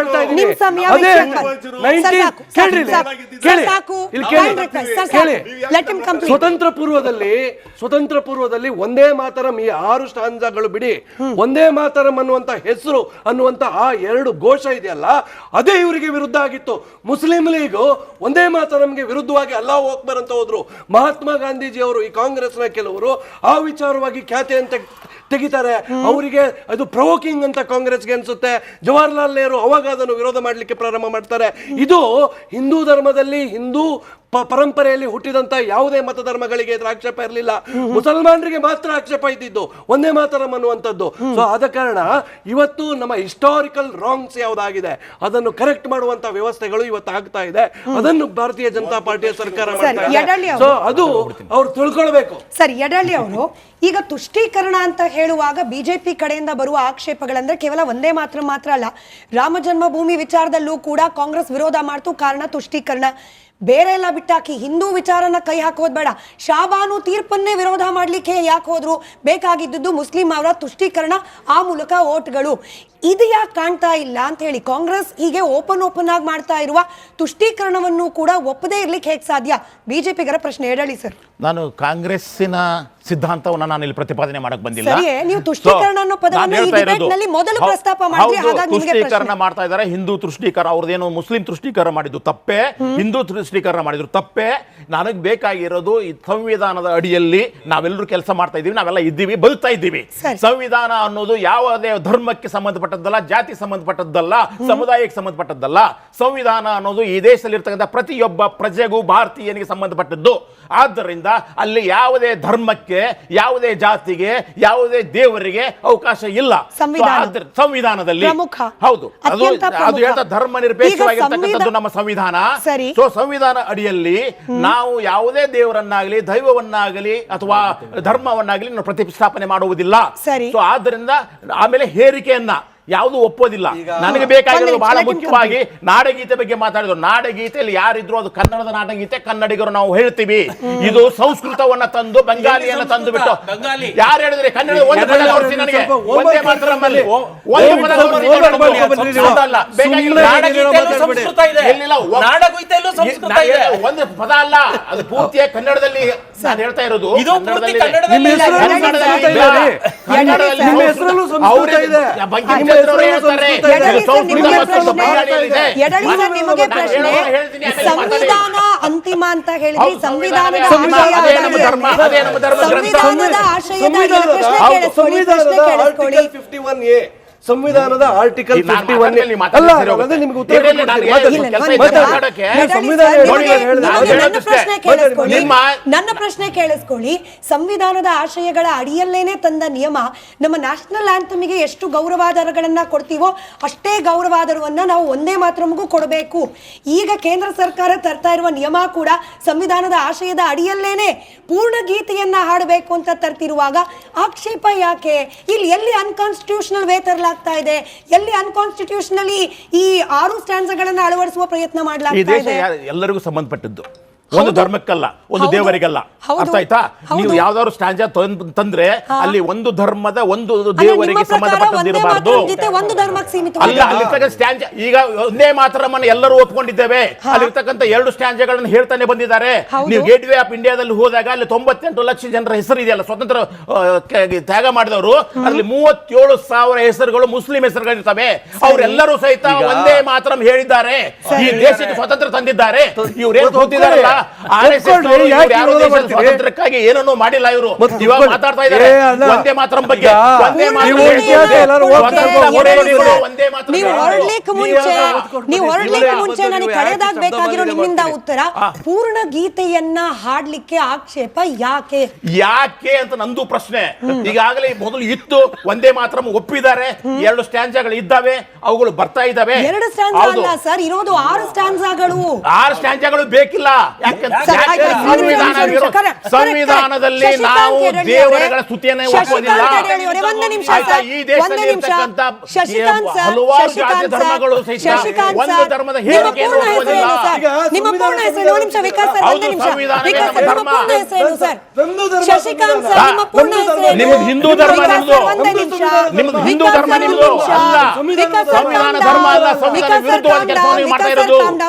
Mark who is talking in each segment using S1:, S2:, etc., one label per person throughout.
S1: ಹೇಳ್ತಾ ಇದ್ದೀನಿ. ಸ್ವತಂತ್ರ ಪೂರ್ವದಲ್ಲಿ ಒಂದೇ ಮಾತರಂ ಈ 6 ಸ್ಟಾಂಜಾಗಳು ಬಿಡಿ, ಒಂದೇ ಮಾತರಂ ಅನ್ನುವಂತ ಹೆಸರು ಅನ್ನುವಂತ ಆ 2 ಘೋಷ ಇದೆಯಲ್ಲ, ಅದೇ ಇವರಿಗೆ ವಿರುದ್ಧ ಆಗಿತ್ತು. ಮುಸ್ಲಿಂ ಲೀಗ್ ಒಂದೇ ಮಾತರಂಗೆ ವಿರುದ್ಧವಾಗಿ ಅಲ್ಲಾಹು ಅಕ್ಬರ್ ಅಂತ ಹೋದ್ರು. ಮಹಾತ್ಮ ಗಾಂಧೀಜಿ ಅವರು, ಈ ಕಾಂಗ್ರೆಸ್ನ ಕೆಲವರು ಆ ವಿಚಾರವಾಗಿ ಖ್ಯಾತಿ ಅಂತ ತೆಗಿತಾರೆ. ಅವರಿಗೆ ಅದು ಪ್ರವೋಕಿಂಗ್ ಅಂತ ಕಾಂಗ್ರೆಸ್ಗೆ ಅನ್ಸುತ್ತೆ. ಜವಾಹರ್ಲಾಲ್ ನೆಹರು ಅವಾಗ ಅದನ್ನು ವಿರೋಧ ಮಾಡಲಿಕ್ಕೆ ಪ್ರಾರಂಭ ಮಾಡ್ತಾರೆ. ಇದು ಹಿಂದೂ ಧರ್ಮದಲ್ಲಿ, ಹಿಂದೂ ಪರಂಪರೆಯಲ್ಲಿ ಹುಟ್ಟಿದಂತ ಯಾವುದೇ ಮತಧರ್ಮಗಳಿಗೆ ಇದರ ಆಕ್ಷೇಪ ಇರಲಿಲ್ಲ. ಮುಸಲ್ಮಾನರಿಗೆ ಮಾತ್ರ ಆಕ್ಷೇಪ ಇದ್ದಿದ್ದು ಒಂದೇ ಮಾತರಂ ಅನ್ನುವಂಥದ್ದು. ಸೊ ಆದ ಕಾರಣ ಇವತ್ತು ನಮ್ಮ ಹಿಸ್ಟಾರಿಕಲ್ ರಾಂಗ್ಸ್ ಯಾವುದಾಗಿದೆ ಅದನ್ನು ಕರೆಕ್ಟ್ ಮಾಡುವಂತ ವ್ಯವಸ್ಥೆಗಳು ಇವತ್ತು ಆಗ್ತಾ ಇದೆ. ಅದನ್ನು ಭಾರತೀಯ ಜನತಾ ಪಾರ್ಟಿಯ ಸರ್ಕಾರ ಮಾಡ್ತಾ ಇದೆ. ಸೊ ಅದು ಅವ್ರು ತಿಳ್ಕೊಳ್ಬೇಕು.
S2: ಸರ್, ಯಡಳ್ಳಿ ಅವರು ಈಗ ತುಷ್ಟೀಕರಣ ಅಂತ ಹೇಳುವಾಗ ಬಿಜೆಪಿ ಕಡೆಯಿಂದ ಬರುವ ಆಕ್ಷೇಪಗಳಂದ್ರೆ ಕೇವಲ ಒಂದೇ ಮಾತ್ರ ಅಲ್ಲ, ರಾಮ ಜನ್ಮಭೂಮಿ ವಿಚಾರದಲ್ಲೂ ಕೂಡ ಕಾಂಗ್ರೆಸ್ ವಿರೋಧ ಮಾಡ್ತು. ಕಾರಣ ತುಷ್ಟೀಕರಣ. ಬೇರೆ ಎಲ್ಲ ಬಿಟ್ಟಾಕಿ ಹಿಂದೂ ವಿಚಾರನ ಕೈ ಹಾಕೋದ್ ಬೇಡ, ಶಾಬಾನು ತೀರ್ಪನ್ನೇ ವಿರೋಧ ಮಾಡ್ಲಿಕ್ಕೆ ಯಾಕೆ ಹೋದ್ರು? ಬೇಕಾಗಿದ್ದು ಮುಸ್ಲಿಂ ಅವರ ತುಷ್ಟೀಕರಣ, ಆ ಮೂಲಕ ವೋಟ್ಗಳು. ಇದು ಯಾಕೆ ಕಾಣ್ತಾ ಇಲ್ಲ ಅಂತ ಹೇಳಿ ಕಾಂಗ್ರೆಸ್ ಹೀಗೆ ಓಪನ್ ಆಗಿ ಮಾಡ್ತಾ ಇರುವ ತುಷ್ಟೀಕರಣವನ್ನು ಕೂಡ ಒಪ್ಪದೇ ಇರ್ಲಿಕ್ಕೆ ಹೇಗೆ ಸಾಧ್ಯ? ಬಿಜೆಪಿಗರ ಪ್ರಶ್ನೆ. ಹೇಳಿ ಸರ್.
S3: ನಾನು ಕಾಂಗ್ರೆಸ್ಸಿನ ಸಿದ್ಧಾಂತವನ್ನು ನಾನು ಇಲ್ಲಿ ಪ್ರತಿಪಾದನೆ ಮಾಡಕ್ ಬಂದಿಲ್ಲ.
S2: ನೀವು ತುಷ್ಟೀಕರಣ ಅನ್ನೋ ಪದವನ್ನು ಈ ಡಿಬೇಟ್ನಲ್ಲಿ ಮೊದಲು ಪ್ರಸ್ತಾಪ ಮಾಡಿದ್ರಿ. ಹಾಗಾಗಿ ನಿಮಗೆ
S3: ತುಷ್ಟೀಕರಣ ಮಾಡ್ತಾ ಇದ್ದಾರೆ. ಹಿಂದೂ ತುಷ್ಟೀಕರಣ, ಅವ್ರದ್ದೇನು ಮುಸ್ಲಿಂ ತುಷ್ಟೀಕರಣ ಮಾಡಿದ್ದು ತಪ್ಪೇ, ಹಿಂದೂ ತುಷ್ಟೀಕರಣ ಮಾಡಿದ್ರು ತಪ್ಪೇ. ನನಗೆ ಬೇಕಾಗಿರೋದು ಈ ಸಂವಿಧಾನದ ಅಡಿಯಲ್ಲಿ ನಾವೆಲ್ಲರೂ ಕೆಲಸ ಮಾಡ್ತಾ ಇದ್ದೀವಿ, ನಾವೆಲ್ಲ ಇದ್ದೀವಿ, ಬದುಕ್ತಾ ಇದ್ದೀವಿ. ಸಂವಿಧಾನ ಅನ್ನೋದು ಯಾವುದೇ ಧರ್ಮಕ್ಕೆ ಸಂಬಂಧಪಟ್ಟದ್ದಲ್ಲ, ಜಾತಿ ಸಂಬಂಧಪಟ್ಟದ್ದಲ್ಲ, ಸಮುದಾಯಕ್ಕೆ ಸಂಬಂಧಪಟ್ಟದ್ದಲ್ಲ. ಸಂವಿಧಾನ ಅನ್ನೋದು ಈ ದೇಶದಲ್ಲಿ ಇರ್ತಕ್ಕಂಥ ಪ್ರತಿಯೊಬ್ಬ ಪ್ರಜೆಗೂ, ಭಾರತೀಯನಿಗೆ ಸಂಬಂಧಪಟ್ಟದ್ದು. ಆದ್ದರಿಂದ ಅಲ್ಲಿ ಯಾವುದೇ ಧರ್ಮಕ್ಕೆ, ಯಾವುದೇ ಜಾತಿಗೆ, ಯಾವುದೇ ದೇವರಿಗೆ ಅವಕಾಶ ಇಲ್ಲ ಸಂವಿಧಾನದಲ್ಲಿ. ಹೌದು, ಅದು ಹೇಳ್ತಾ ಧರ್ಮ ನಿರಪೇಕ್ಷವಾಗಿರ್ತಕ್ಕಂಥದ್ದು ನಮ್ಮ ಸಂವಿಧಾನ. ಸೊ ಸಂವಿಧಾನ ಅಡಿಯಲ್ಲಿ ನಾವು ಯಾವುದೇ ದೇವರನ್ನಾಗಲಿ, ದೈವವನ್ನಾಗಲಿ ಅಥವಾ ಧರ್ಮವನ್ನಾಗಲಿ ನಾವು ಪ್ರತಿಷ್ಠಾಪನೆ ಮಾಡುವುದಿಲ್ಲ. ಸೊ ಆದ್ದರಿಂದ ಆಮೇಲೆ ಹೇರಿಕೆಯನ್ನ ಯಾವುದು ಒಪ್ಪೋದಿಲ್ಲ. ನನಗೆ ಬೇಕಾಗಿರೋದು ಬಹಳ ಮುಖ್ಯವಾಗಿ ನಾಡಗೀತೆ ಬಗ್ಗೆ ಮಾತಾಡಿದ್ರು. ನಾಡಗೀತೆಯಲ್ಲಿ ಯಾರಿದ್ರು ಅದು ಕನ್ನಡದ ನಾಡಗೀತೆ, ಕನ್ನಡಿಗರು ನಾವು ಹೇಳ್ತೀವಿ. ಇದು ಸಂಸ್ಕೃತವನ್ನ ತಂದು ಬೆಂಗಾಲಿಯನ್ನ ತಂದು ಬಿಟ್ಟು ಯಾರು ಹೇಳಿದ್ರೆ ಕನ್ನಡ ಒಂದು ಪದ ತೋರಿಸಿ ನನಗೆ, ಒಂದೇ ಮಾತ್ರ ನಮ್ಮಲ್ಲಿ ಒಂದು ಪದ ತೋರಿಸಿ. ಒಂದು ಪದ ಅಲ್ಲ, ಅದು ಪೂರ್ತಿಯಾಗಿ ಕನ್ನಡದಲ್ಲಿ ನಾನು ಹೇಳ್ತಾ ಇರೋದು.
S2: ಸಂವಿಧಾನ ಅಂತಿಮ ಅಂತ ಹೇಳಿದ್ರೆ ಸಂವಿಧಾನದ
S1: ಸಂವಿಧಾನದ ಆರ್ಟಿಕಲ್ 51
S2: ನನ್ನ ಪ್ರಶ್ನೆ ಕೇಳಿಸ್ಕೊಳ್ಳಿ. ಸಂವಿಧಾನದ ಆಶಯಗಳ ಅಡಿಯಲ್ಲೇನೆ ತಂದ ನಿಯಮ. ನಮ್ಮ ನ್ಯಾಷನಲ್ ಆಂಥಮ್ಗೆ ಎಷ್ಟು ಗೌರವಾಧಾರಗಳನ್ನ ಕೊಡ್ತೀವೋ ಅಷ್ಟೇ ಗೌರವಾಧಾರವನ್ನ ನಾವು ಒಂದೇ ಮಾತ್ರಮಗೂ ಕೊಡಬೇಕು. ಈಗ ಕೇಂದ್ರ ಸರ್ಕಾರ ತರ್ತಾ ಇರುವ ನಿಯಮ ಕೂಡ ಸಂವಿಧಾನದ ಆಶಯದ ಅಡಿಯಲ್ಲೇನೆ ಪೂರ್ಣ ಗೀತೆಯನ್ನ ಹಾಡಬೇಕು ಅಂತ ತರ್ತಿರುವಾಗ ಆಕ್ಷೇಪ ಯಾಕೆ? ಇಲ್ಲಿ ಎಲ್ಲಿ ಅನ್ಕಾನ್ಸ್ಟಿಟ್ಯೂಷನಲ್ ವೇ ತರಲಾಗ್ತಾ ಇದೆ, ಎಲ್ಲಿ ಅನ್ಕಾನ್ಸ್ಟಿಟ್ಯೂಷನಲಿ ಈ 6 ಸ್ಟ್ಯಾನ್ಸ್ಗಳನ್ನು ಅಳವಡಿಸುವ ಪ್ರಯತ್ನ ಮಾಡಲಾಗ್ತಾ ಇದೆ?
S3: ಎಲ್ಲರಿಗೂ ಸಂಬಂಧಪಟ್ಟದ್ದು, ಒಂದು ಧರ್ಮಕ್ಕಲ್ಲ, ಒಂದು ದೇವರಿಗಲ್ಲ. ಅರ್ಥ ಆಯ್ತಾ? ನೀವು ಯಾವ್ದಾದ್ರು ಸ್ಟ್ಯಾಂಜಾ ತಂದ್ರೆ ಅಲ್ಲಿ ಒಂದು ಧರ್ಮದ, ಒಂದು ದೇವರಿಗೆ ಸಂಬಂಧಪಟ್ಟದಿರಬಾರ್ದು. ಅಲ್ಲ, ಅಲ್ಲಿರ್ತಕ್ಕಂಥ ಸ್ಟ್ಯಾಂಜಾ ಈಗ ಒಂದೇ ಮಾತ್ರಮನ್ನ ಎಲ್ಲರೂ ಒಪ್ಕೊಂಡಿದ್ದೇವೆ. ಅಲ್ಲಿರ್ತಕ್ಕಂಥ 2 ಸ್ಟ್ಯಾಂಜಾಗಳನ್ನು ಹೇಳ್ತಾನೆ ಬಂದಿದ್ದಾರೆ. ನೀವು ಗೇಟ್ ವೇ ಆಫ್ ಇಂಡಿಯಾದಲ್ಲಿ ಹೋದಾಗ ಅಲ್ಲಿ 98 ಲಕ್ಷ ಜನರ ಹೆಸರು ಇದೆಯಲ್ಲ, ಸ್ವತಂತ್ರ ತ್ಯಾಗ ಮಾಡಿದವರು. ಅಲ್ಲಿ 37,000 ಹೆಸರುಗಳು ಮುಸ್ಲಿಂ ಹೆಸರುಗಳಿರ್ತವೆ. ಅವರೆಲ್ಲರೂ ಸಹಿತ ಒಂದೇ ಮಾತ್ರ ಹೇಳಿದ್ದಾರೆ, ಈ ದೇಶಕ್ಕೆ ಸ್ವತಂತ್ರ ತಂದಿದ್ದಾರೆ. ಇವ್ರೇನು ಕೂತಿದಾರಲ್ಲ, ಸ್ವಾತಂತ್ರ್ಯಕ್ಕಾಗಿ ಏನನ್ನೂ ಮಾಡಿಲ್ಲ. ಇವರು ಇವಾಗ ಮಾತಾಡ್ತಾ ಇದ್ದಾರೆ ಒಂದೇ ಮಾತರಂ ಬಗ್ಗೆ.
S2: ನೀವು ಹೊರಡ್ಲಿಕ್ಕೆ ಮುಂಚೆ ನನಗೆ ಕಳೆದಾಗ ಬೇಕಾಗಿರೋ ನಿಮ್ಮಿಂದ ಉತ್ತರ, ಪೂರ್ಣ ಗೀತೆಯನ್ನ ಹಾಡ್ಲಿಕ್ಕೆ ಆಕ್ಷೇಪ ಯಾಕೆ
S3: ಅಂತ ನಂದು ಪ್ರಶ್ನೆ. ಈಗಾಗಲೇ ಮೊದಲು ಇತ್ತು, ಒಂದೇ ಮಾತರಂ ಒಪ್ಪಿದ್ದಾರೆ, 2 ಸ್ಟ್ಯಾನ್ಜಾಗಳು ಇದ್ದಾವೆ, ಅವುಗಳು ಬರ್ತಾ ಇದ್ದಾವೆ.
S2: 2 ಸ್ಟ್ಯಾನ್ಜಾ ಅಲ್ಲ ಸರ್, ಇರೋದು 6 ಸ್ಟ್ಯಾನ್ಜಾಗಳು.
S3: 6 ಸ್ಟ್ಯಾನ್ಜಾಗಳು ಬೇಕಿಲ್ಲ. ಸಂವಿಧಾನದಲ್ಲಿ ನಾವು ದೇವರುಗಳ ಸ್ತುತಿಯನ್ನು ಒಪ್ಪೋದಿಲ್ಲ. ಹಲವಾರು ಜಾತಿ ಧರ್ಮಗಳು ಸಹಿತ ಒಂದು ಧರ್ಮದ ಹೇಳಿಕೆಯನ್ನು ಒಪ್ಪೋದಿಲ್ಲ.
S2: ನಿಮ್ಮ ಪೂರ್ಣ ಹೆಸರು ನಿಮಿಷ ವಿಕಾಸ್ ಸರ್, ಒಂದು ನಿಮಿಷ ವಿಕಾಸ್ ಸರ್, ನಿಮ್ಮ ಪೂರ್ಣ ಹೆಸರು ಸರ್ ಶಶಿಕಾಂತ್ ಸರ್, ನಿಮ್ಮ ಪೂರ್ಣ ಹೆಸರು
S3: ನಿಮ್ಮದು ಹಿಂದೂ ಧರ್ಮ, ನಿಮ್ಮದು
S2: ಒಂದು ನಿಮಿಷ
S3: ನಿಮ್ಮದು ಹಿಂದೂ ಧರ್ಮ, ನಿಮ್ಮದು ಅಲ್ಲ ಸಂವಿಧಾನ ಧರ್ಮ ಅಲ್ಲ, ಸಂವಿಧಾನ ವಿರುದ್ಧವಾದ ಕೆಲಸವನ್ನು ಮಾಡ್ತಾ ಇರೋದು.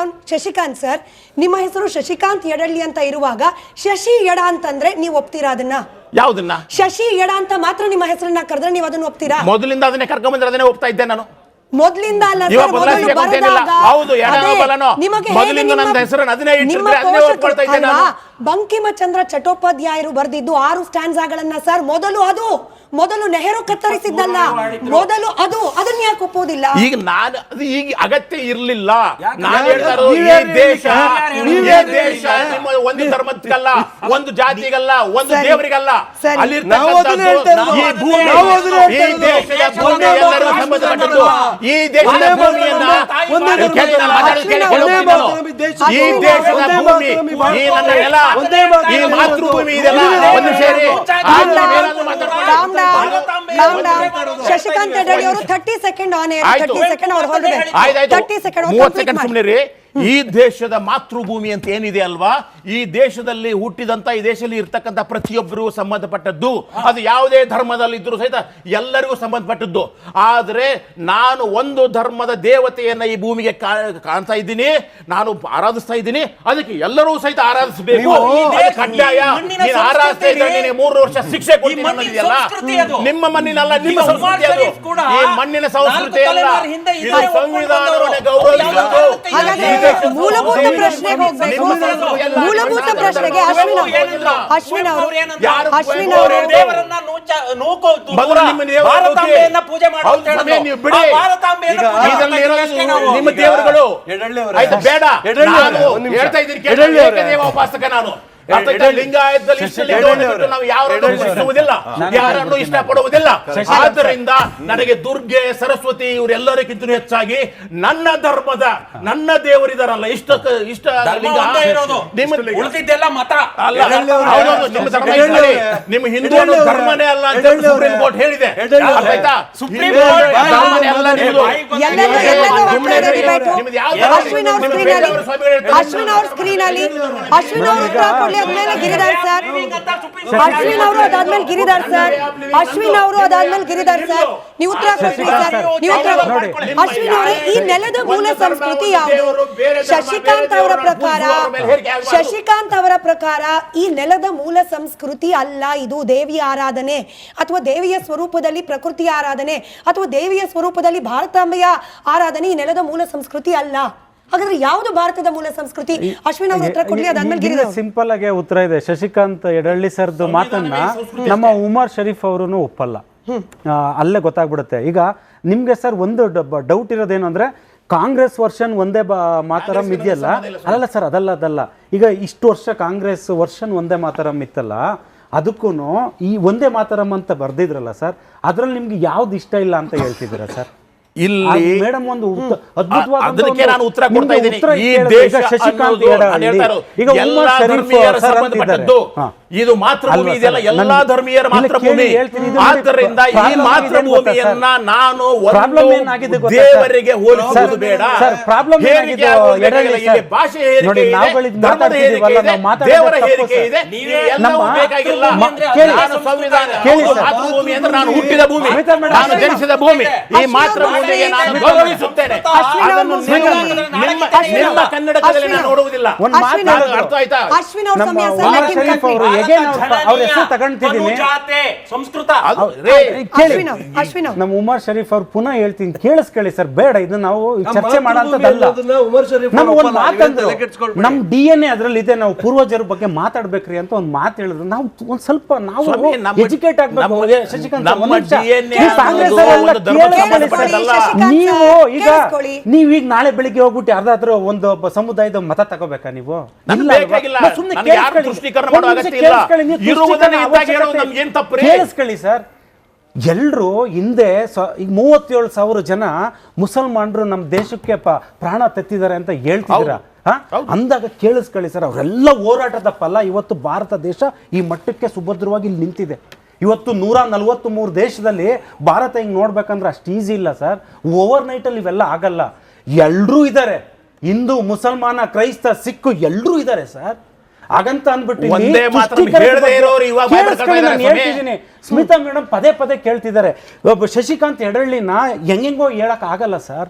S2: ಶಶಿಕಾಂತ್ ಸರ್, ನಿಮ್ಮ ಹೆಸರು ಶಶಿಕಾಂತ್ ಯಡಳ್ಳಿ ಅಂತ ಇರುವಾಗ ಶಶಿ ಎಡ ಅಂತಂದ್ರೆ ನೀವು ಒಪ್ತೀರಾ ಅದನ್ನ?
S3: ಯಾವುದನ್ನ?
S2: ಶಶಿ ಎಡ ಅಂತ ಮಾತ್ರ ನಿಮ್ಮ ಹೆಸರನ್ನ ಕರೆದ್ರೆ ನೀವು ಅದನ್ನ ಒಪ್ತೀರಾ?
S3: ಮೊದಲಿಂದ ಅದನ್ನೇ ಕರ್ಕೊಂಡ್ ಬಂದ್ರೆ ಅದನ್ನೇ ಒಪ್ತಾ ಇದ್ದೆ ನಾನು.
S2: ಮೊದಲಿಂದ ಅಲ್ಲ
S3: ಇವಾಗ ಬದಲಾಯಿಸಬೇಕು ಅಂತೇನಿಲ್ಲ. ಹೌದು, ಎಡನೋ ಬಲನೋ ಮೊದಲಿಂದ ನನ್ನ ಹೆಸರನ್ನು ಅದನ್ನೇ ಇಟ್ಟಿದ್ರೆ ಅದನ್ನೇ ಒಪ್ಕೊಳ್ತಾ ಇದ್ದೆ ನಾನು.
S2: ಬಂಕಿಮಚಂದ್ರ ಚಟ್ಟೋಪಾಧ್ಯಾಯರು ಬರೆದಿದ್ದು 6 ಸ್ಟ್ಯಾನ್ಸಾಗಳನ್ನ ಸರ್, ಮೊದಲು ನೆಹರು ಕತ್ತರಿಸಿದ್ದಲ್ಲ, ಮೊದಲು ಅದನ್ನ ಯಾಕೆ ಒಪ್ಪೋದಿಲ್ಲ?
S3: ಈಗ ನಾನು ಅದು ಈಗ ಅಗತ್ಯ ಇರ್ಲಿಲ್ಲ. ನಾನು ಹೇಳ್ತಾ ಇರೋದು ಈ ದೇಶ ನಿಮ್ಮ ಒಂದು ಧರ್ಮಕ್ಕಲ್ಲ, ಒಂದು ಜಾತಿಗಲ್ಲ, ಒಂದು ದೇವರಿಗಲ್ಲ, ಅಲ್ಲಿರ್ತಕ್ಕಂಥದ್ದು ಈ ಭೂಮಿ, ಈ ದೇಶದ ಭೂಮಿ ಎಲ್ಲರಿಗೂ ಸಂಬಂಧಪಟ್ಟದ್ದು. ಈ ದೇಶದ ಭೂಮಿಯನ್ನ ಈ ದೇಶದ ಭೂಮಿ, ಈ ನನ್ನ ನೆಲ, ಈ ಮಾತೃಭೂಮಿ ಇದೆಲ್ಲ ಒಂದು ಸೇರಿ
S2: ಶಶಿಕಾಂತ್ ಯಡಳ್ಳಿ ಅವರು 30 ಸೆಕೆಂಡ್ ಆನ್ ಏರ್, 30 ಸೆಕೆಂಡ್ ಅವರು ಹೊರಗಡೆ, 30 ಸೆಕೆಂಡ್
S3: 30 ಸೆಕೆಂಡ್ ಸುಮ್ಮನೆ. ಈ ದೇಶದ ಮಾತೃಭೂಮಿ ಅಂತ ಏನಿದೆ ಅಲ್ವಾ, ಈ ದೇಶದಲ್ಲಿ ಹುಟ್ಟಿದಂತ, ಈ ದೇಶದಲ್ಲಿ ಇರ್ತಕ್ಕಂಥ ಪ್ರತಿಯೊಬ್ಬರಿಗೂ ಸಂಬಂಧಪಟ್ಟದ್ದು. ಅದು ಯಾವುದೇ ಧರ್ಮದಲ್ಲಿ ಇದ್ರೂ ಸಹಿತ ಎಲ್ಲರಿಗೂ ಸಂಬಂಧಪಟ್ಟದ್ದು. ಆದ್ರೆ ನಾನು ಒಂದು ಧರ್ಮದ ದೇವತೆಯನ್ನ ಈ ಭೂಮಿಗೆ ಕಾಣ್ತಾ ಇದ್ದೀನಿ, ನಾನು ಆರಾಧಿಸ್ತಾ ಇದ್ದೀನಿ, ಅದಕ್ಕೆ ಎಲ್ಲರೂ ಸಹಿತ ಆರಾಧಿಸಬೇಕು, ಕಡ್ಡಾಯ. ನೀನು ಆರಾಧಿಸ್ತಾ ಇದ್ರೆ ನಿನಗೆ 3 ವರ್ಷ ಶಿಕ್ಷೆ ಕೊಡ್ತೀನಿ ಅನ್ನೋದಿದೆಯಲ್ಲ, ನಿಮ್ಮ ಮಣ್ಣಿನಲ್ಲ, ನಿಮ್ಮ ಸಂಸ್ಕೃತಿ ಅದು. ಈ ಮಣ್ಣಿನ ಸಂಸ್ಕೃತಿ ಅಲ್ಲ, ಇದು ಸಂವಿಧಾನವನ್ನು ಗೌರವಿಸಬೇಕು.
S2: ಮೂಲಭೂತ ಪ್ರಶ್ನೆಗೆ ಹೋಗ್ಬೇಕು. ಮೂಲಭೂತ ಪ್ರಶ್ನೆಗೆ ಅಶ್ವಿನ್ ಅವರು
S3: ಪೂಜೆ ನಿಮ್ಮ ದೇವರುಗಳು ಬೇಡ. ಹೇಳ್ತಾ ಇದ್ದೀನಿ, ಏಕದೇವ ಉಪಾಸಕ ನಾನು. ಲಿಂಗಾಯತದಲ್ಲಿ ನಾವು ಯಾರನ್ನು ಯಾರನ್ನು ಇಷ್ಟಪಡುವುದಿಲ್ಲ. ಆದ್ದರಿಂದ ನನಗೆ ದುರ್ಗೆ, ಸರಸ್ವತಿ ಇವರೆಲ್ಲರಿಗಿಂತ ಹೆಚ್ಚಾಗಿ ನನ್ನ ಧರ್ಮದ, ನನ್ನ ದೇವರಿದಾರಲ್ಲ, ಇಷ್ಟ ಲಿಂಗ
S4: ಉಳಿದಿದ್ದೆಲ್ಲ ಮತ
S3: ಅಲ್ಲ. ನಿಮ್ಮ ಧರ್ಮ ಇಷ್ಟೇ, ನಿಮ್ಮ ಹಿಂದೂ ಧರ್ಮನೇ ಅಲ್ಲ ಅಂತ ಸುಪ್ರೀಂ ಕೋರ್ಟ್ ಹೇಳಿದೆ. ಆಯ್ತಾ? ಸುಪ್ರೀಂ ಕೋರ್ಟ್ ಧರ್ಮನೇ ಅಲ್ಲ ನಿಮ್ಮದು.
S2: ಅಶ್ವಿನ್ ಅವ್ರ ಸ್ಕ್ರೀನ್ ಅಲ್ಲಿ ಅದಾದ್ಮೇಲೆ ಗಿರಿಧರ್ ಸರ್, ಅಶ್ವಿನ್ ಅವರು ಅದಾದ್ಮೇಲೆ ಗಿರಿಧರ್ ಸರ್, ನೀವು ಉತ್ತರ ಕೊಡ್ರಿ ಸರ್, ನೀವು ಉತ್ತರ. ಅಶ್ವಿನ್ ಅವರೇ, ಈ ನೆಲದ ಮೂಲ ಸಂಸ್ಕೃತಿ ಯಾವುದು? ಶಶಿಕಾಂತ್ ಅವರ ಪ್ರಕಾರ ಈ ನೆಲದ ಮೂಲ ಸಂಸ್ಕೃತಿ ಅಲ್ಲ, ಇದು ದೇವಿಯ ಆರಾಧನೆ ಅಥವಾ ದೇವಿಯ ಸ್ವರೂಪದಲ್ಲಿ ಪ್ರಕೃತಿಯ ಆರಾಧನೆ ಅಥವಾ ದೇವಿಯ ಸ್ವರೂಪದಲ್ಲಿ ಭಾರತಾಂಬೆಯ ಆರಾಧನೆ ಈ ನೆಲದ ಮೂಲ ಸಂಸ್ಕೃತಿ ಅಲ್ಲ. ಹಾಗಾದ್ರೆ ಯಾವುದು ಭಾರತದ ಮೂಲ ಸಂಸ್ಕೃತಿ? ಅಶ್ವಿನ್ ಅವರು ಉತ್ತರ ಕೊಡ್ಲಿ, ಅದಾದ್ಮೇಲೆ ಗಿರಿಧರ್.
S5: ಸಿಂಪಲ್ ಆಗಿ ಉತ್ತರ ಇದೆ. ಶಶಿಕಾಂತ್ ಯಡಳ್ಳಿ ಸರ್ದು ಮಾತನ್ನ ನಮ್ಮ ಉಮರ್ ಶರೀಫ್ ಅವರು ಒಪ್ಪಲ್ಲ. ಅಲ್ಲೇ ಗೊತ್ತಾಗ್ಬಿಡುತ್ತೆ. ಈಗ ನಿಮ್ಗೆ ಸರ್ ಒಂದು ಡೌಟ್ ಇರೋದೇನು ಅಂದ್ರೆ, ಕಾಂಗ್ರೆಸ್ ವರ್ಷನ್ ಒಂದೇ ಮಾತರಂ ಇದೆಯಲ್ಲ, ಅಲ್ಲ ಸರ್, ಅದಲ್ಲ. ಈಗ ಇಷ್ಟು ವರ್ಷ ಕಾಂಗ್ರೆಸ್ ವರ್ಷನ್ ಒಂದೇ ಮಾತರಂ ಇತ್ತಲ್ಲ, ಅದಕ್ಕೂ ಈ ಒಂದೇ ಮಾತರಂ ಅಂತ ಬರ್ದಿದ್ರಲ್ಲ ಸರ್, ಅದ್ರಲ್ಲಿ ನಿಮ್ಗೆ ಯಾವ್ದು ಇಷ್ಟ ಇಲ್ಲ ಅಂತ ಹೇಳ್ತಿದ್ದೀರಾ ಸರ್?
S3: ಇಲ್ಲಿ
S5: ಮೇಡಮ್ ಒಂದು ಅದ್ಭುತವಾದ
S3: ಅದಕ್ಕೆ ನಾನು ಉತ್ತರ ಕೊಡ್ತಾ ಇದ್ದೀನಿ. ಈ ದೇಶ ಎಲ್ಲ ಧರ್ಮೀಯರ ಸಂಬಂಧಪಟ್ಟದ್ದು. ಇದು ಮಾತೃಭೂಮಿ ಇದೆಯಲ್ಲ, ಎಲ್ಲಾ ಧರ್ಮೀಯರ ಮಾತೃಭೂಮಿ. ಆದ್ದರಿಂದ ಈ ಮಾತೃಭೂಮಿಯನ್ನ ನಾನು ದೇವರಿಗೆ ಹೋಲಿಸುವುದು ಬೇಡ. ಭಾಷೆ ಹೇರಿಕೆ ಇದೆ, ಧರ್ಮದ ಹೇರಿಕೆ ಇದೆ, ದೇವರ ಹೇರಿಕೆ ಇದೆ, ಎಲ್ಲವೂ ಬೇಕಾಗಿಲ್ಲ. ನಾನು ಸಂವಿಧಾನ, ಮಾತೃಭೂಮಿ ಅಂದ್ರೆ ನಾನು ಹುಟ್ಟಿದ ಭೂಮಿ, ನಾನು ಜನಿಸಿದ ಭೂಮಿ. ಈ ಮಾತೃಭೂಮಿಗೆ ನಾನು ಗೌರವಿಸುತ್ತೇನೆ. ಅದನ್ನು ನಿಮ್ಮ ಕನ್ನಡಕದಲ್ಲಿ ನಾನು ನೋಡುವುದಿಲ್ಲ. ಅರ್ಥ ಆಯ್ತಾ?
S5: ಅವ್ರ ಹೆಸರು ತಗೊಂಡಿದ್ದೀನಿ, ನಮ್ಮ ಉಮರ್ ಶರೀಫ್ ಅವ್ರು ಪುನಃ ಹೇಳ್ತೀನಿ, ಕೇಳಿಸ್ಕೊಳ್ಳಿ ಸರ್. ಬೇಡ, ಇದು ನಾವು ಚರ್ಚೆ ಮಾಡೋಂಥದ್ದಲ್ಲ. ನಮ್ಮ ಒಂದು ಮಾತಂದ್ರು, ನಮ್ DNA ಅದ್ರಲ್ಲಿ ಇದೆ, ನಾವು ಪೂರ್ವಜರ ಬಗ್ಗೆ ಮಾತಾಡ್ಬೇಕ್ರಿ ಅಂತ ಒಂದು ಮಾತು ಹೇಳಿದ್ರು. ನಾವು ಒಂದ್ ಸ್ವಲ್ಪ ನಾವು ಎಜುಕೇಟ್ ಆಗ್ಬೇಕು. ಶಶಿಕಾಂತ್, ನೀವೀಗ ನಾಳೆ ಬೆಳಿಗ್ಗೆ ಹೋಗ್ಬಿಟ್ಟು ಯಾರ್ದಾದ್ರೂ ಒಂದು ಸಮುದಾಯದ ಮತ ತಗೋಬೇಕಾ ನೀವು? ಕೇಳಿಸ್ಕೊಳ್ಳಿ ಸರ್. ಎಲ್ರು ಹಿಂದೆ ಈಗ 37,000 ಜನ ಮುಸಲ್ಮಾನರು ನಮ್ಮ ದೇಶಕ್ಕೆ ಪ್ರಾಣ ತೆತ್ತಿದ್ದಾರೆ ಅಂತ ಹೇಳ್ತಿದ್ದೀರಾ. ಅಂದಾಗ ಕೇಳಿಸ್ಕೊಳ್ಳಿ ಸರ್, ಅವರೆಲ್ಲ ಹೋರಾಟದ ಫಲ ಇವತ್ತು ಭಾರತ ದೇಶ ಈ ಮಟ್ಟಕ್ಕೆ ಸುಭದ್ರವಾಗಿ ಇಲ್ಲಿ ನಿಂತಿದೆ. ಇವತ್ತು 143 ದೇಶದಲ್ಲಿ ಭಾರತ ಹಿಂಗೆ ನೋಡ್ಬೇಕಂದ್ರೆ ಅಷ್ಟು ಈಸಿ ಇಲ್ಲ ಸರ್. ಓವರ್ ನೈಟಲ್ಲಿ ಇವೆಲ್ಲ ಆಗಲ್ಲ. ಎಲ್ಲರೂ ಇದ್ದಾರೆ, ಹಿಂದೂ, ಮುಸಲ್ಮಾನ, ಕ್ರೈಸ್ತ, ಸಿಖ್ ಎಲ್ಲರೂ ಇದ್ದಾರೆ ಸರ್. ಹಾಗಂತ ಅಂದ್ಬಿಟ್ಟು
S3: ಒಂದೇ ಮಾತನ್ನು ಹೇಳದೇ ಇರೋರು ಇವಾಗ
S5: ಹೇಳ್ತಿದ್ದೀನಿ. ಸ್ಮಿತಾ ಮೇಡಮ್ ಪದೇ ಪದೇ ಕೇಳ್ತಿದ್ದಾರೆ, ಒಬ್ಬ ಶಶಿಕಾಂತ್ ಯಡಳ್ಳಿನ ಹೆಂಗೆಂಗೋ ಹೇಳಕ್ ಆಗಲ್ಲ ಸರ್.